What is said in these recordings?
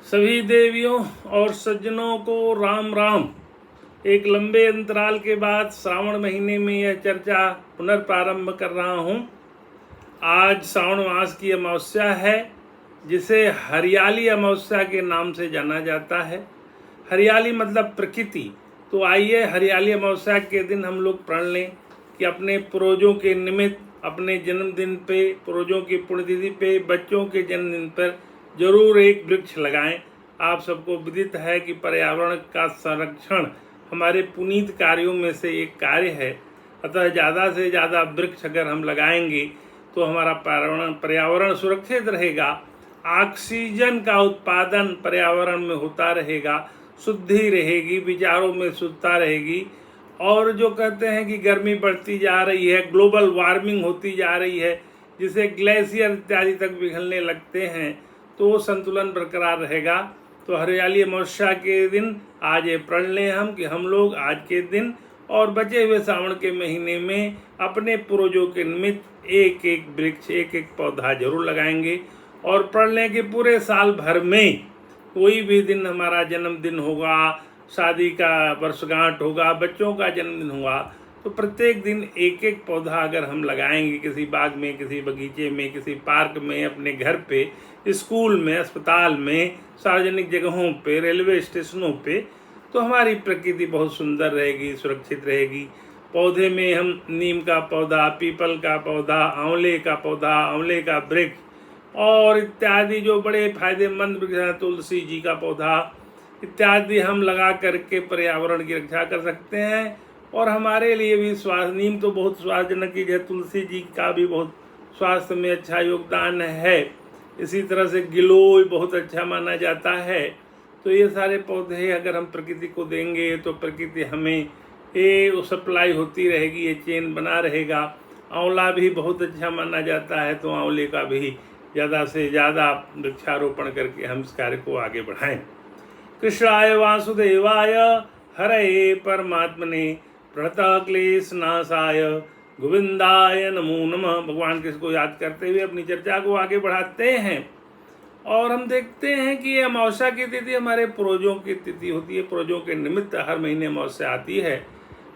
सभी देवियों और सज्जनों को राम राम। एक लंबे अंतराल के बाद श्रावण महीने में यह चर्चा पुनर्प्रारंभ कर रहा हूँ। आज श्रावण मास की अमावस्या है, जिसे हरियाली अमावस्या के नाम से जाना जाता है। हरियाली मतलब प्रकृति। तो आइए हरियाली अमावस्या के दिन हम लोग प्रण लें कि अपने पूर्वजों के निमित्त, अपने जन्मदिन पे, पूर्वजों की पुण्यतिथि पे, बच्चों के जन्मदिन पर जरूर एक वृक्ष लगाएं। आप सबको विदित है कि पर्यावरण का संरक्षण हमारे पुनीत कार्यों में से एक कार्य है। अतः ज़्यादा से ज़्यादा वृक्ष अगर हम लगाएंगे तो हमारा पर्यावरण सुरक्षित रहेगा, ऑक्सीजन का उत्पादन पर्यावरण में होता रहेगा, शुद्धि रहेगी, विचारों में शुद्धता रहेगी। और जो कहते हैं कि गर्मी बढ़ती जा रही है, ग्लोबल वार्मिंग होती जा रही है, जिसे ग्लेशियर इत्यादि तक पिघलने लगते हैं, तो संतुलन बरकरार रहेगा। तो हरियाली अमावस्या के दिन आज ये प्रण लें हम कि हम लोग आज के दिन और बचे हुए सावन के महीने में अपने पूर्वजों के निमित्त एक एक वृक्ष, एक एक पौधा जरूर लगाएंगे। और प्रण लें कि पूरे साल भर में कोई भी दिन हमारा जन्मदिन होगा, शादी का वर्षगांठ होगा, बच्चों का जन्मदिन होगा, तो प्रत्येक दिन एक एक पौधा अगर हम लगाएंगे, किसी बाग में, किसी बगीचे में, किसी पार्क में, अपने घर पे, स्कूल में, अस्पताल में, सार्वजनिक जगहों पे, रेलवे स्टेशनों पे, तो हमारी प्रकृति बहुत सुंदर रहेगी, सुरक्षित रहेगी। पौधे में हम नीम का पौधा, पीपल का पौधा, आंवले का पौधा, आंवले का वृक्ष और इत्यादि जो बड़े फायदेमंद वृक्ष हैं, तुलसी जी का पौधा इत्यादि हम लगा करके पर्यावरण की रक्षा कर सकते हैं। और हमारे लिए भी नीम तो बहुत स्वास्थ्यजनक चीज है, तुलसी जी का भी बहुत स्वास्थ्य में अच्छा योगदान है। इसी तरह से गिलोय बहुत अच्छा माना जाता है। तो ये सारे पौधे अगर हम प्रकृति को देंगे तो प्रकृति हमें ये सप्लाई होती रहेगी, ये चेन बना रहेगा। आंवला भी बहुत अच्छा माना जाता है, तो आंवले का भी ज़्यादा से ज़्यादा वृक्षारोपण करके हम इस कार्य को आगे बढ़ाएं। कृष्णाय वासुदेवाय हरे परमात्मने प्रणतः क्लेश नाशाय गोविंदाय नमो नमः। भगवान कृष्ण को याद करते हुए अपनी चर्चा को आगे बढ़ाते हैं। और हम देखते हैं कि ये अमावस्या की तिथि हमारे पूर्वजों की तिथि होती है। पूर्वजों के निमित्त हर महीने अमावस्या आती है।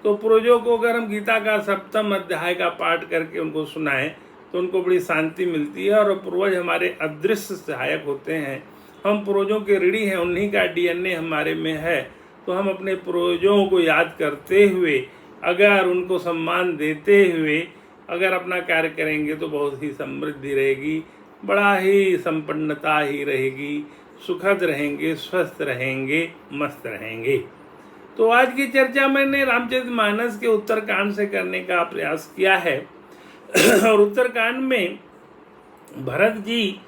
तो पूर्वजों को अगर हम गीता का 7वें अध्याय का पाठ करके उनको सुनाएं तो उनको बड़ी शांति मिलती है। और पूर्वज हमारे अदृश्य सहायक होते हैं। हम पूर्वजों के ऋणी हैं, उन्हीं का DNA हमारे में है। तो हम अपने पूर्वजों को याद करते हुए, अगर उनको सम्मान देते हुए अगर अपना कार्य करेंगे तो बहुत ही समृद्धि रहेगी, बड़ा ही संपन्नता ही रहेगी, सुखद रहेंगे, स्वस्थ रहेंगे, मस्त रहेंगे। तो आज की चर्चा मैंने रामचरितमानस के उत्तरकांड से करने का प्रयास किया है। और उत्तरकांड में भरत जी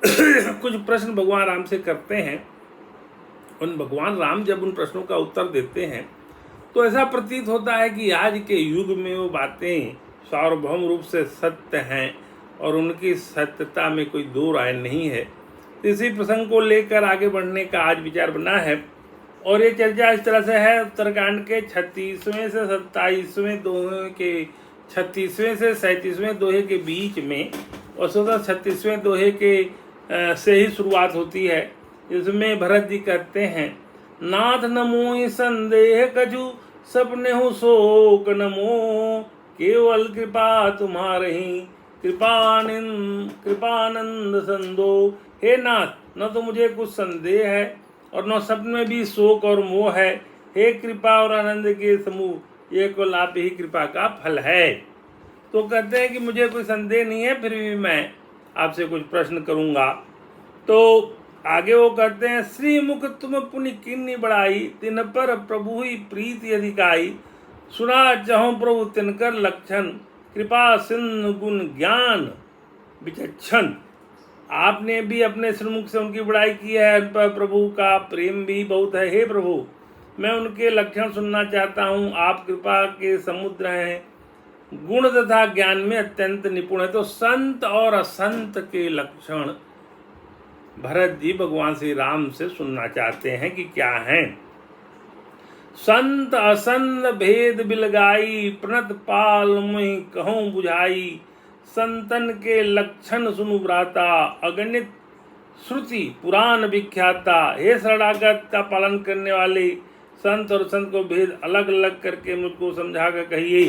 कुछ प्रश्न भगवान राम से करते हैं। उन भगवान राम जब उन प्रश्नों का उत्तर देते हैं तो ऐसा प्रतीत होता है कि आज के युग में वो बातें सार्वभौम रूप से सत्य हैं और उनकी सत्यता में कोई दो राय नहीं है। इसी प्रसंग को लेकर आगे बढ़ने का आज विचार बना है। और ये चर्चा इस तरह से है, उत्तरकांड के 36वें से 27वें दोहे के 36वें से 37वें दोहे के बीच में, और 36वें दोहे के से ही शुरुआत होती है। इसमें भरत जी कहते हैं, नाथ नमो संदेह कछु सपने हो शोक नमो, केवल कृपा तुम्हारी कृपानंद संदो। हे नाथ, न तो मुझे कुछ संदेह है और न सपने में भी शोक और मोह है। हे कृपा और आनंद के समूह, ये केवल आप ही कृपा का फल है। तो कहते हैं कि मुझे कोई संदेह नहीं है, फिर भी मैं आपसे कुछ प्रश्न करूंगा। तो आगे वो कहते हैं, श्री मुख तुम पुनि किन्नी बढ़ाई, तिन पर प्रभु ही प्रीति अधिकाई। सुना चाहूं प्रभु तिनकर लक्षण, कृपा सिंधु गुण ज्ञान विचक्षण। आपने भी अपने श्रीमुख से उनकी बड़ाई की है, उन पर प्रभु का प्रेम भी बहुत है। हे प्रभु, मैं उनके लक्षण सुनना चाहता हूँ। आप कृपा के समुद्र हैं, गुण तथा ज्ञान में अत्यंत निपुण है। तो संत और असंत के लक्षण भरत जी भगवान श्री राम से सुनना चाहते हैं कि क्या हैं। संत असंत भेद बिलगाई, प्रणत पाल मुहि कहूँ बुझाई। संतन के लक्षण सुनु भ्राता, अगणित श्रुति पुराण विख्याता, हे शरणागत का पालन करने वाले संत और संत को भेद अलग अलग करके मुझको समझा कर कहिए।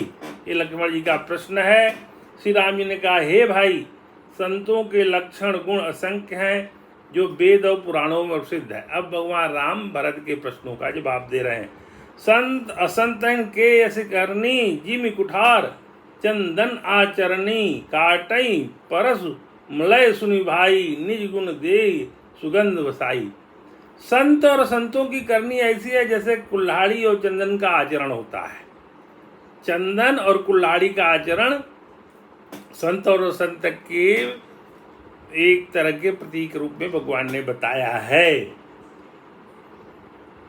ये लक्ष्मण जी का प्रश्न है। श्री राम जी ने कहा, हे भाई, संतों के लक्षण गुण असंख्य हैं जो वेद और पुराणों में प्रसिद्ध है। अब भगवान राम भरत के प्रश्नों का जवाब दे रहे हैं। संत असंतन के ऐसे करनी, जिमि कुठार चंदन आचरणी, काटई परसु मलय सुनि भाई, निज गुण दे सुगंध वसाई। संत और संतों की करनी ऐसी है जैसे कुल्हाड़ी और चंदन का आचरण होता है। चंदन और कुल्हाड़ी का आचरण संत और संत के एक तरह के प्रतीक रूप में भगवान ने बताया है।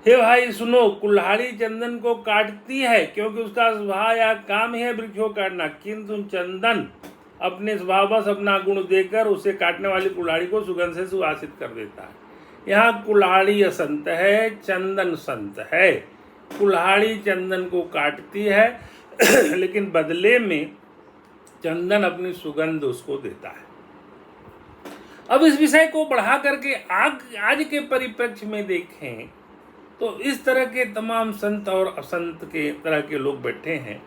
हे भाई सुनो, कुल्हाड़ी चंदन को काटती है क्योंकि उसका स्वभाव या काम है वृक्षों काटना, किंतु चंदन अपने स्वभाववश अपना गुण देकर उसे काटने वाली कुल्हाड़ी को सुगंध से सुवासित कर देता है। यहाँ कुल्हाड़ी असंत है, चंदन संत है। कुल्हाड़ी चंदन को काटती है लेकिन बदले में चंदन अपनी सुगंध उसको देता है। अब इस विषय को बढ़ा करके आज के परिप्रेक्ष्य में देखें तो इस तरह के तमाम संत और असंत के तरह के लोग बैठे हैं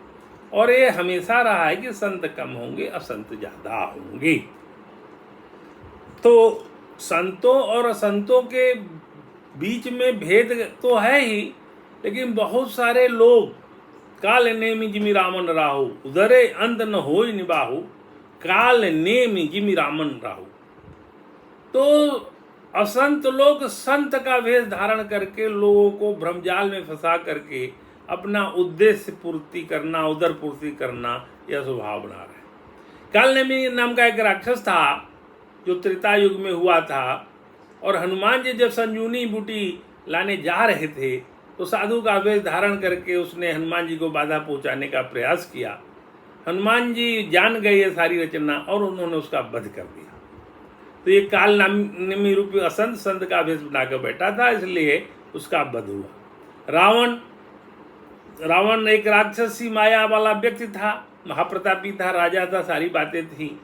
और ये हमेशा रहा है कि संत कम होंगे, असंत ज्यादा होंगे। तो संतों और असंतों के बीच में भेद तो है ही, लेकिन बहुत सारे लोग काल नेमि जिमि रामन राहु, उधरे अंत न होई निबाहु, काल नेमि जिमि रामन राहु। तो असंत लोग संत का वेश धारण करके लोगों को भ्रमजाल में फंसा करके अपना उद्देश्य पूर्ति करना, उदर पूर्ति करना, यह स्वभाव बना रहे हैं। कालनेमी नाम का एक राक्षस था जो त्रेता युग में हुआ था, और हनुमान जी जब संजीवनी बूटी लाने जा रहे थे तो साधु का वेश धारण करके उसने हनुमान जी को बाधा पहुंचाने का प्रयास किया। हनुमान जी जान गए ये सारी रचना और उन्होंने उसका वध कर दिया। तो ये काल नेमी रूपी असंत संत का वेश बनाकर बैठा था, इसलिए उसका वध हुआ। रावण एक राक्षसी माया वाला व्यक्ति था, महाप्रतापी था, राजा था, सारी बातें थी,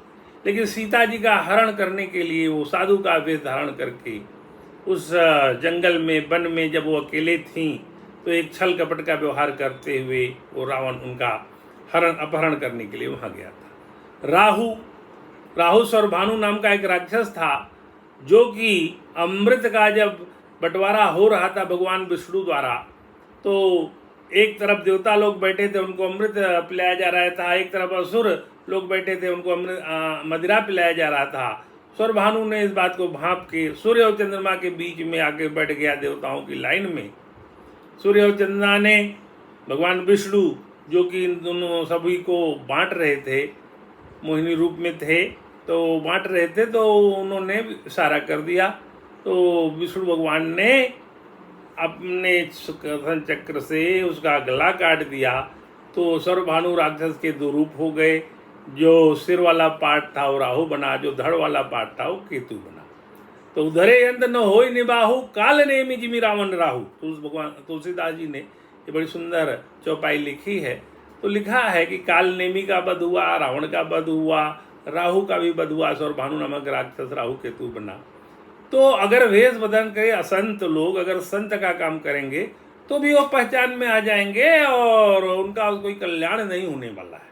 लेकिन सीता जी का हरण करने के लिए वो साधु का वेश धारण करके उस जंगल में, वन में जब वो अकेले थीं तो एक छल कपट का व्यवहार करते हुए वो रावण उनका अपहरण करने के लिए वहाँ गया था। राहु स्वरभानु नाम का एक राक्षस था जो कि अमृत का जब बंटवारा हो रहा था भगवान विष्णु द्वारा, तो एक तरफ देवता लोग बैठे थे, उनको अमृत पिलाया जा रहा था, एक तरफ असुर लोग बैठे थे, उनको अमृत मदिरा पिलाया जा रहा था। स्वरभानु ने इस बात को भांप के सूर्य और चंद्रमा के बीच में आके बैठ गया देवताओं की लाइन में। सूर्य और चंद्रमा ने भगवान विष्णु जो कि इन दोनों सभी को बांट रहे थे, मोहिनी रूप में थे, तो बांट रहे थे, तो उन्होंने इशारा कर दिया। तो विष्णु भगवान ने अपने सुदर्शन चक्र से उसका गला काट दिया। तो स्वरभानु राक्षस के दो रूप हो गए, जो सिर वाला पार्ट था वो राहु बना, जो धड़ वाला पार्ट था वो केतु बना। तो उधरे अंत न होई निबाहु, काल नेमि जिमि रावण राहु। तो उस भगवान तुलसीदास जी ने ये बड़ी सुंदर चौपाई लिखी है। तो लिखा है कि काल नेमि का वध हुआ, रावण का वध हुआ, राहु का भी वध हुआ, स्वरभानु नामक राक्षस राहु केतु बना। तो अगर वेश बदन करे असंत लोग अगर संत का काम करेंगे तो भी वो पहचान में आ जाएंगे और उनका कोई कल्याण नहीं होने वाला है।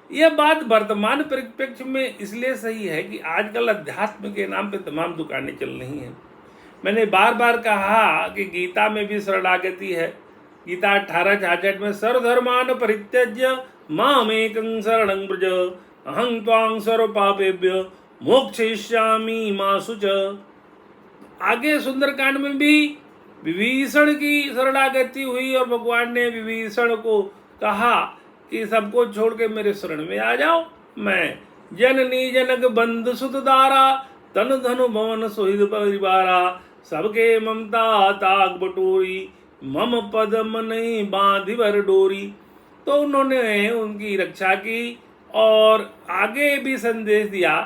यह बात वर्तमान परिप्रेक्ष्य में इसलिए सही है कि आजकल अध्यात्म के नाम पे तमाम दुकानें चल रही हैं। मैंने बार बार कहा कि गीता में भी शरणागति है। गीता 18:66 में सर्वधर्मान परित्यज्य मामेकं शरणं व्रज अहं त्वां सर्वपापेभ्यो मोक्षयिष्यामि मा शुच। आगे सुंदरकांड में भी विभीषण की शरणागति हुई और भगवान ने विभीषण को कहा कि सबको छोड़ के मेरे शरण में आ जाओ, मैं जननी जनक बंधु सुत दारा तन धनु भवन सुहृद परिवारा सबके ममता ताग बटोरी मम पदम नहीं बांधि भर डोरी। तो उन्होंने उनकी रक्षा की और आगे भी संदेश दिया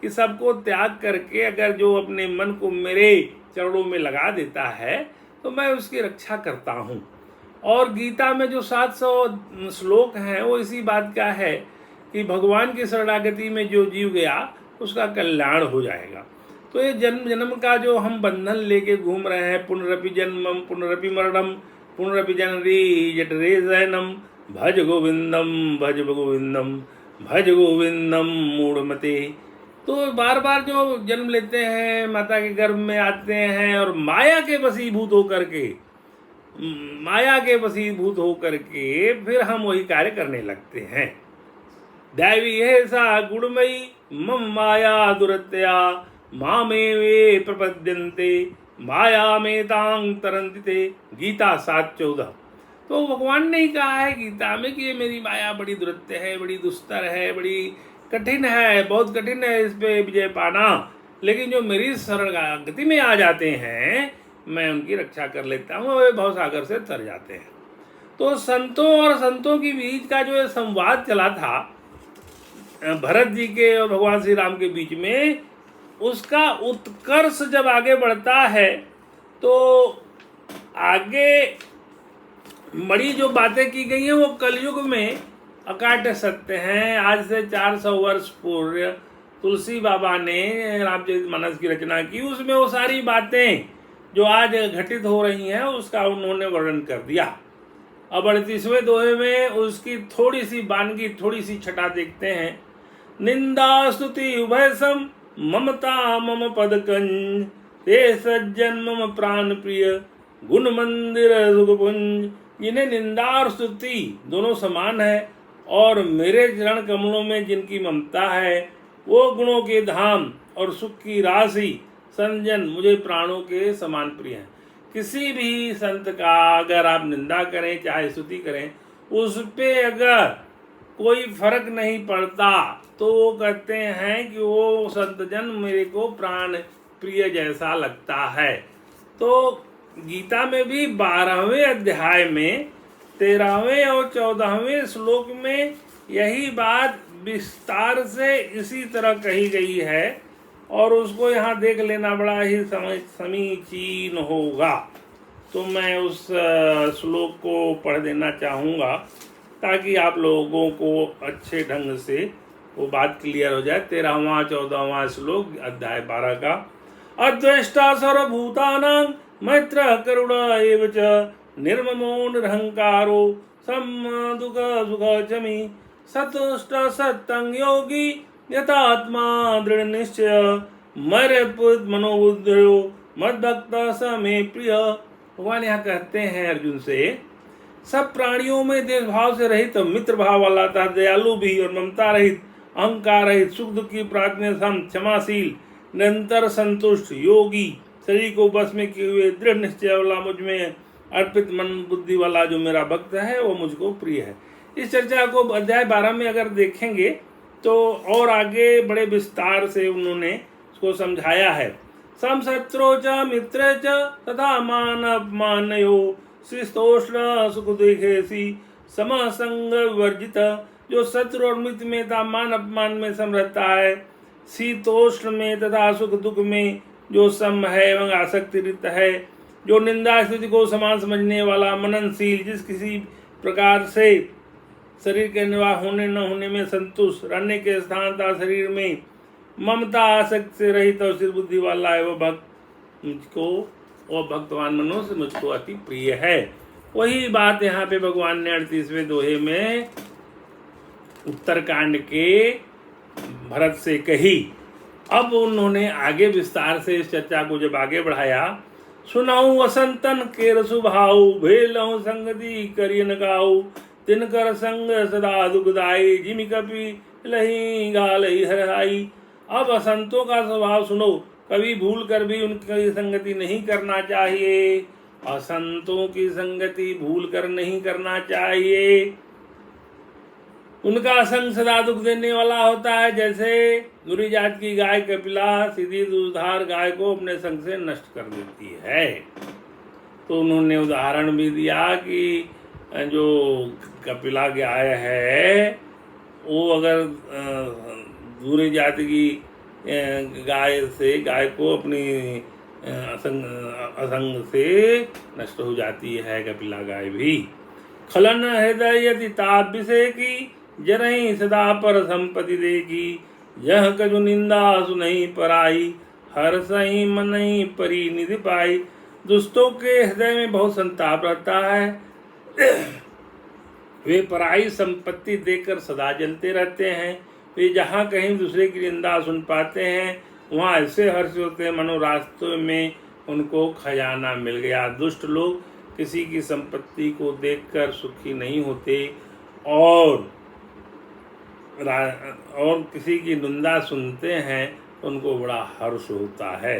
कि सबको त्याग करके अगर जो अपने मन को मेरे चरणों में लगा देता है तो मैं उसकी रक्षा करता हूँ। और गीता में जो 700 श्लोक हैं वो इसी बात का है कि भगवान की शरणागति में जो जीव गया उसका कल्याण हो जाएगा। तो ये जन्म जन्म का जो हम बंधन लेके घूम रहे हैं, पुनरपि जन्मम पुनरपि मरणम पुनरपि जनरी जठरे शयनम भज गोविंदम भज गोविंदम भज गोविंदम मूढ़मते। तो बार बार जो जन्म लेते हैं, माता के गर्भ में आते हैं और माया के वशीभूत होकर के फिर हम वही कार्य करने लगते हैं। दैवी है सा गुणमयी मम माया दुरत्या मामे वे प्रपद्यन्ते माया में तांग तरंते। गीता 7:14। तो भगवान ने ही कहा है गीता में कि ये मेरी माया बड़ी दुरत्य है, बड़ी दुस्तर है, बड़ी कठिन है, बहुत कठिन है इस पे विजय पाना। लेकिन जो मेरी शरणागति में आ जाते हैं मैं उनकी रक्षा कर लेता हूँ, वे भवसागर से तर जाते हैं। तो संतों और संतों के बीच का जो संवाद चला था भरत जी के और भगवान श्री राम के बीच में, उसका उत्कर्ष जब आगे बढ़ता है तो आगे बड़ी जो बातें की गई हैं वो कलयुग में अकाट्य सत्य हैं। आज से 400 वर्ष पूर्व तुलसी बाबा ने रामचरितमानस की रचना की, उसमें वो सारी बातें जो आज घटित हो रही हैं उसका उन्होंने वर्णन कर दिया। अब 38वें दोहे में उसकी थोड़ी सी वानगी, थोड़ी सी छटा देखते हैं। निंदा स्तुति उभय सम ममता मम पदकंज ते सज्जन मम प्राण प्रिय गुण मंदिर सुखपुंज। जिन्हें निंदा और स्तुति दोनों समान है और मेरे चरण कमलों में जिनकी ममता है वो गुणों के धाम और सुख की राशि संजन मुझे प्राणों के समान प्रिय हैं। किसी भी संत का अगर आप निंदा करें चाहे स्तुति करें, उस पे अगर कोई फर्क नहीं पड़ता तो वो कहते हैं कि वो संतजन मेरे को प्राण प्रिय जैसा लगता है। तो गीता में भी 12वें अध्याय में 13वें और 14वें श्लोक में यही बात विस्तार से इसी तरह कही गई है और उसको यहाँ देख लेना बड़ा ही समीचीन होगा। तो मैं उस श्लोक को पढ़ देना चाहूँगा ताकि आप लोगों को अच्छे ढंग से वो बात क्लियर हो जाए। 13वां 14वां श्लोक अध्याय 12 का। अद्वेष्टा सर्वभूतानां मैत्र करुण एव च निर्ममो निरहंकारो सम दुख सुख चमी सतुष्ट सत्संग योगी यथात्मा दृढ़ निश्चय मर पुत मनोबुद्धयो मद्भक्त स मे प्रिय। भगवान यहाँ कहते हैं अर्जुन से, सब प्राणियों में देश भाव से रहित, मित्र भाव वाला था, दयालु भी और ममता रहित, अहंकार रहित, सुख दुख की प्रार्थना सम, क्षमाशील, निरंतर संतुष्ट, योगी, शरीर को बस में किए हुए, दृढ़ निश्चय वाला, मुझ में अर्पित मन बुद्धि वाला जो मेरा भक्त है वो मुझको प्रिय है। इस चर्चा को अध्याय 12 में अगर देखेंगे तो और आगे बड़े विस्तार से उन्होंने उसको समझाया है। सम शत्रु च मित्र च तथा मान अपमानयो शिस्तोष्ण सुख दुखेसी सम संग वर्जित। जो शत्रु और मित्र में तथा मान अपमान में सम रहता है, शीतोष्ण में तथा सुख दुख में जो सम है एवं आसक्ति रहित है, जो निंदा स्थिति को समान समझने वाला, मननशील, जिस किसी प्रकार से शरीर के निर्वाह होने न होने में संतुष्ट, रहने के स्थान तथा शरीर में ममता आसक्ति से रहित और स्थिर बुद्धि वाला है, वो भक्त मुझको, वो भक्तवान मनुष्य मुझको अति प्रिय है। वही बात यहाँ पे भगवान ने 38वें दोहे में उत्तरकांड के भरत से कही। अब उन्होंने आगे विस्तार से इस चर्चा को जब आगे बढ़ाया, सुनाऊं वसंतन के रसुभाऊ भेलऊं संगति करियन गाऊ तिनकर संग सदा दुखदाई जिमि कपि लही गालही हरहाई। अब असंतों का स्वभाव सुनो, कभी भूल कर भी उनकी संगति नहीं करना चाहिए। असंतों की संगति भूल कर नहीं करना चाहिए। उनका संग सदा दुख देने वाला होता है। जैसे दुरी जात की गाय कपिला सीधी दूधार गाय को अपने संग से नष्ट कर देती है। तो उन्होंने उदाहरण भी दिया कि जो कपिला गाय है वो अगर दूरी जात की गाय को अपनी असंग से नष्ट हो जाती है कपिला गाय भी। खलन हृदय यदि ताप विषय की जरही सदा पर संपत्ति देगी। यह कजु निंदा सुनहि पराई हर्षहि मनहि परिनिधि पाई। दुष्टों के हृदय में बहुत संताप रहता है, वे पराई संपत्ति देकर सदा जलते रहते हैं। वे जहाँ कहीं दूसरे की निंदा सुन पाते हैं वहाँ ऐसे हर्ष होते हैं मानो रास्ते में उनको खजाना मिल गया। दुष्ट लोग किसी की संपत्ति को देखकर सुखी नहीं होते और किसी की निंदा सुनते हैं तो उनको बड़ा हर्ष होता है।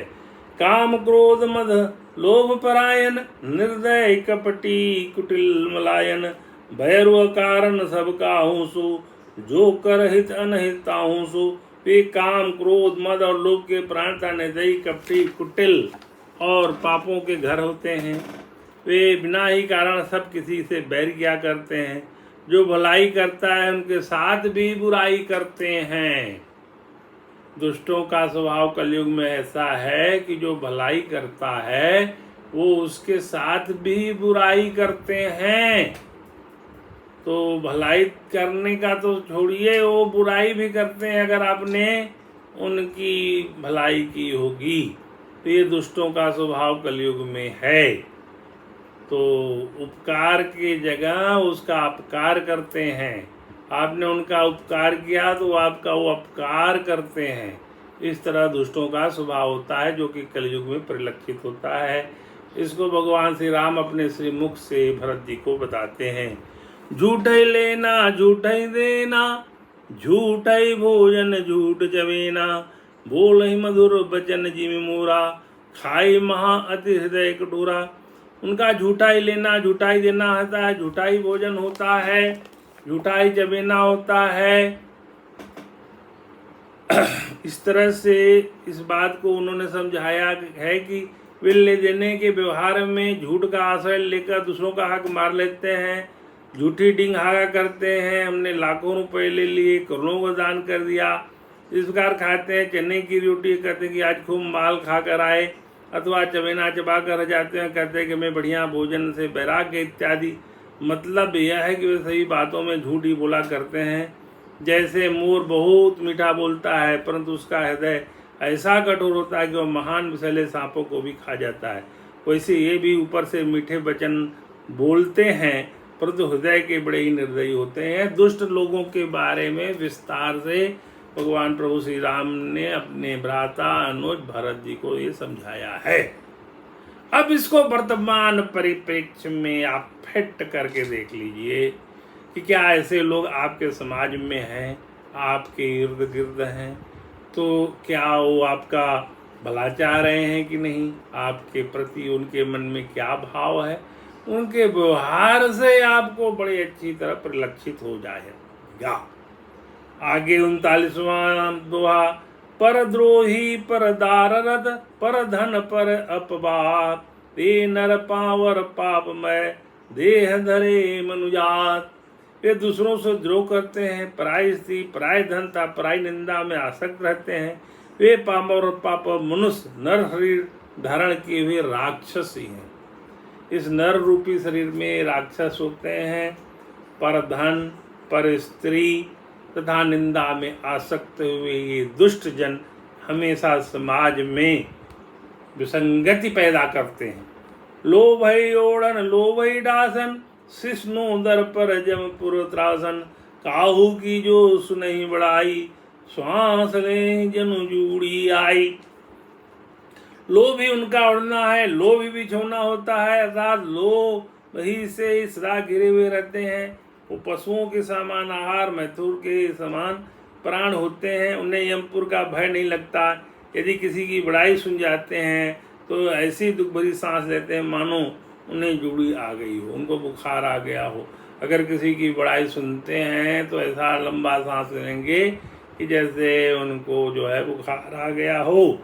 काम क्रोध मद लोभ परायण, निर्दय कपटी कुटिल मलायन। भैरव कारण सब काहू सो, जो कर हित अनहित ताहू सो। वे काम क्रोध मद और लोभ के प्राणता निर्दयी कपटी कुटिल और पापों के घर होते हैं। वे बिना ही कारण सब किसी से बैर किया करते हैं। जो भलाई करता है उनके साथ भी बुराई करते हैं। दुष्टों का स्वभाव कलयुग में ऐसा है कि जो भलाई करता है वो उसके साथ भी बुराई करते हैं। तो भलाई करने का तो छोड़िए, वो बुराई भी करते हैं अगर आपने उनकी भलाई की होगी। तो ये दुष्टों का स्वभाव कलयुग में है। तो उपकार की जगह उसका अपकार करते हैं। आपने उनका उपकार किया तो आपका वो अपकार करते हैं। इस तरह दुष्टों का स्वभाव होता है जो कि कलयुग में परिलक्षित होता है। इसको भगवान श्री राम अपने श्री मुख से भरत जी को बताते हैं। झूठ लेना झूठ देना, झूठ भोजन झूठ चवेना। बोल ही मधुर बचन जिमि मोरा, खाई महा अति हृदय कटोरा। उनका झूठा ही लेना झूठा ही देना होता है, झूठा ही भोजन होता है, झूठा ही चबेना होता है। इस तरह से इस बात को उन्होंने समझाया है कि वे ले देने के व्यवहार में झूठ का आश्रय लेकर दूसरों का हक मार लेते हैं, झूठी डिंगहागा करते हैं। हमने लाखों रुपए ले लिए, करोड़ों को दान कर दिया, इस प्रकार खाते हैं। चने की रोटी कहते हैं कि आज खूब माल खा कर आए, अथवा चबेना चबा कर जाते हैं, कहते हैं कि मैं बढ़िया भोजन से वैराग्य इत्यादि। मतलब यह है कि वे सभी बातों में झूठ ही बोला करते हैं। जैसे मोर बहुत मीठा बोलता है परंतु उसका हृदय ऐसा कठोर होता है कि वह महान विषैले सांपों को भी खा जाता है, वैसे ये भी ऊपर से मीठे वचन बोलते हैं परंतु हृदय के बड़े ही निर्दयी होते हैं। दुष्ट लोगों के बारे में विस्तार से भगवान प्रभु श्री राम ने अपने भ्राता अनुज भरत जी को ये समझाया है। अब इसको वर्तमान परिप्रेक्ष्य में आप फिट करके देख लीजिए कि क्या ऐसे लोग आपके समाज में हैं, आपके इर्द गिर्द हैं, तो क्या वो आपका भला चाह रहे हैं कि नहीं, आपके प्रति उनके मन में क्या भाव है। उनके व्यवहार से आपको बड़ी अच्छी तरह परिलक्षित हो जाएगा। आगे 39वां दोहा। पर द्रोही पर दाररथ, पर धन पर अपवाद। ते नर पावर पापमय, देह धरे मनुजात। वे दूसरों से द्रोह करते हैं, पराई स्त्री पराय धन तथा पराई निंदा में आसक्त रहते हैं। वे पामर और पाप मनुष्य नर शरीर धारण किए हुए राक्षस ही हैं। इस नर रूपी शरीर में राक्षस होते हैं। पर धन पर स्त्री तथा निंदा में आसक्त हुए ये दुष्ट जन हमेशा समाज में विसंगति पैदा करते हैं। लोभ है ओढ़न लोभ है डासन, शिष्णु दर पर जमपुर त्रासन। काहू की जो सुनहि बड़ाई, श्वास ले जनु जूड़ी आई। लोभ ही उनका उड़ना है, लोभ ही बिछोना होता है, अर्थात लोभ ही से सदा घिरे हुए रहते हैं। वो पशुओं के समान आहार, मैथुर के समान प्राण होते हैं। उन्हें यमपुर का भय नहीं लगता। यदि किसी की बड़ाई सुन जाते हैं तो ऐसी दुख भरी सांस लेते हैं मानो उन्हें जूड़ी आ गई हो, उनको बुखार आ गया हो। अगर किसी की बड़ाई सुनते हैं तो ऐसा लंबा सांस लेंगे कि जैसे उनको जो है बुखार आ गया हो।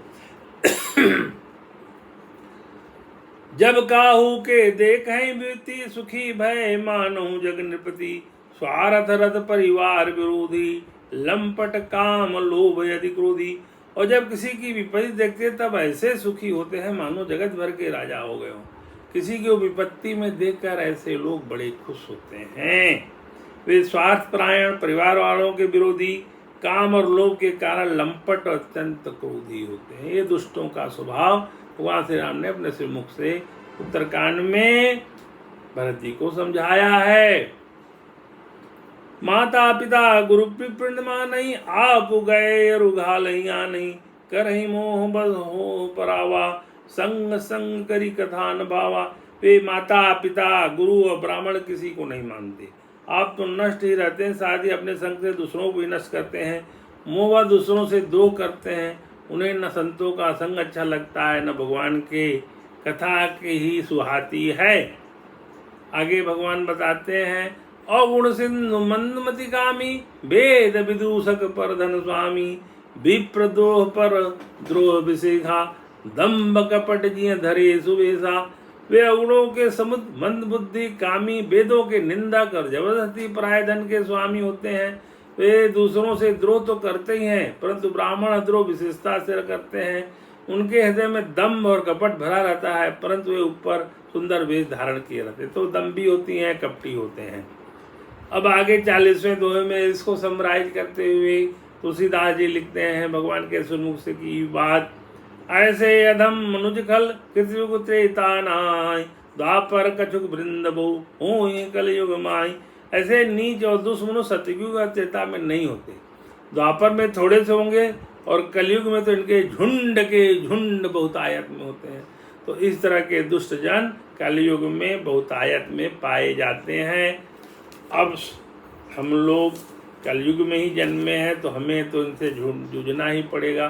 जब काहू के देखें वृत्ति, सुखी भय मानहु जग नृपति। स्वार्थ रथ परिवार विरोधी, लंपट काम लोभ यदि क्रोधी। और जब किसी की विपत्ति देखते तब ऐसे सुखी होते हैं मानो जगत भर के राजा हो गए हों। किसी की विपत्ति में देखकर ऐसे लोग बड़े खुश होते हैं। वे स्वार्थ परायण, परिवार वालों के विरोधी, काम और लोभ के कारण लंपट और अत्यंत क्रोधी होते हैं। ये दुष्टों का स्वभाव भगवान श्री राम ने अपने श्रीमुख से उत्तरकांड में भरत जी को समझाया है। माता पिता गुरु पिंडमा नहीं, आप गए रुघाल नहीं, करही मोह बस हो परावा, संग संग करी कथा न भावा। वे माता पिता गुरु और ब्राह्मण किसी को नहीं मानते। आप तो नष्ट ही रहते हैं, साथ ही अपने संग से दूसरों को भी नष्ट करते हैं। मोह दूसरों से द्रोह करते हैं। उन्हें न संतों का संग अच्छा लगता है, न भगवान के कथा की ही सुहाती है। आगे भगवान बताते हैं, अगुण सिंधु मंदमति कामी, वेद विदूषक पर धन स्वामी, विप्रद्रोह पर द्रोह विशेखा, दम्भ कपट जिय धरे सुबेसा। वे अगुणों के समुद्र मंद बुद्धि कामी, वेदों के निंदा कर जबरदस्ती पराय धन के स्वामी होते हैं। वे दूसरों से द्रोह तो करते ही हैं, परंतु ब्राह्मण द्रोह विशेषता से करते हैं। उनके हृदय में दम्भ और कपट भरा रहता है, परंतु वे ऊपर सुंदर वेश धारण किए रहते, तो दम्भी होती हैं, कपटी होते हैं। अब आगे 40वें दोहे में इसको समराइज करते हुए तुलसीदास जी लिखते हैं भगवान के सुमुख से की बात। ऐसे अधम मनुज खल कृतयुग त्रेतानाय, द्वापर कछुक वृंद बहु होय कलयुग माय। ऐसे नीच और दुष्मनु सतयुग और त्रेता में नहीं होते, द्वापर में थोड़े से होंगे और कलयुग में तो इनके झुंड के झुंड बहुतायत में होते हैं। तो इस तरह के दुष्ट जन कलयुग में बहुतायत में पाए जाते हैं। अब हम लोग कलयुग में ही जन्मे हैं, तो हमें तो इनसे जूझना ही पड़ेगा।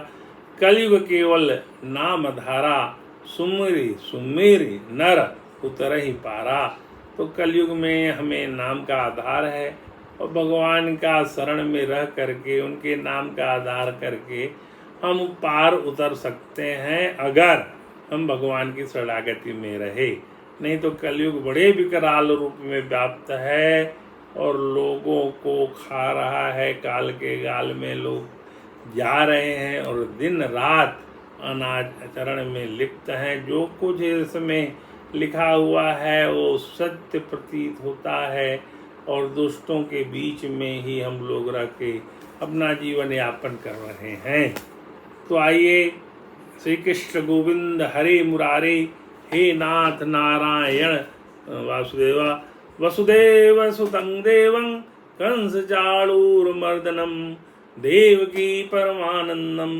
कलयुग केवल नाम धारा, सुमिरी सुमेरी नर उतर ही पारा। तो कलयुग में हमें नाम का आधार है, और भगवान का शरण में रह करके उनके नाम का आधार करके हम पार उतर सकते हैं, अगर हम भगवान की शरणागति में रहे। नहीं तो कलयुग बड़े विकराल रूप में व्याप्त है और लोगों को खा रहा है। काल के गाल में लोग जा रहे हैं और दिन रात अनाचरण में लिप्त हैं। जो कुछ इसमें लिखा हुआ है वो सत्य प्रतीत होता है, और दुष्टों के बीच में ही हम लोग रह के अपना जीवन यापन कर रहे हैं। तो आइए, श्री कृष्ण गोविंद हरे मुरारे, हे नाथ नारायण वासुदेवा, वसुदेव सुतं देवं कंस चाणूरमर्दनम, देवकी परमानंदम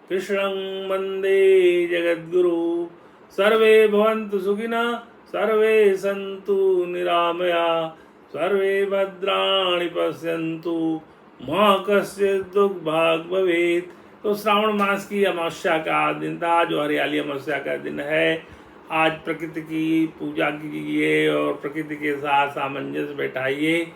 कृष्णं वंदे जगद्गुरु। सर्वे भवन्तु सुखिनः, सर्वे सन्तु निरामया, सर्वे भद्राणि पश्यन्तु, मा कश्चित् दुःखभाग् भवेत्। तो श्रावण मास की अमावस्या का दिन था, जो हरियाली अमावस्या का दिन है। आज प्रकृति की पूजा कीजिए और प्रकृति के साथ सामंजस्य बैठाइए,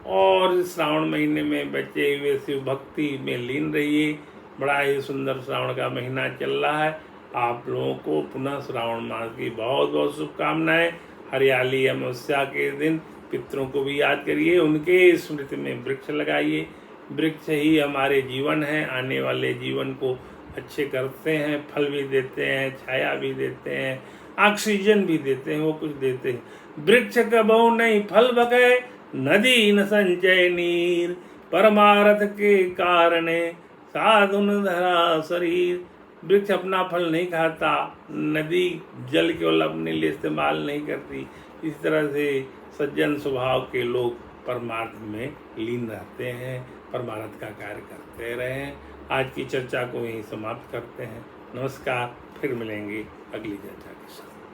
और श्रावण महीने में बचे हुए शिव भक्ति में लीन रहिए। बड़ा ही सुंदर श्रावण का महीना चल रहा है। आप लोगों को पुनः श्रावण मास की बहुत बहुत शुभकामनाएं। हरियाली अमावस्या के दिन पितरों को भी याद करिए, उनके स्मृति में वृक्ष लगाइए। वृक्ष ही हमारे जीवन है, आने वाले जीवन को अच्छे करते हैं, फल भी देते हैं, छाया भी देते हैं, ऑक्सीजन भी देते हैं, वो कुछ देते हैं। वृक्ष कबहु नहीं फल बके, नदी न संचय नीर, परमारथ के कारणे साधुन धरा शरीर। वृक्ष अपना फल नहीं खाता, नदी जल केवल अपने लिए इस्तेमाल नहीं करती। इस तरह से सज्जन स्वभाव के लोग परमार्थ में लीन रहते हैं, परमार्थ का कार्य करते रहें। आज की चर्चा को यहीं समाप्त करते हैं। नमस्कार, फिर मिलेंगे अगली चर्चा के साथ।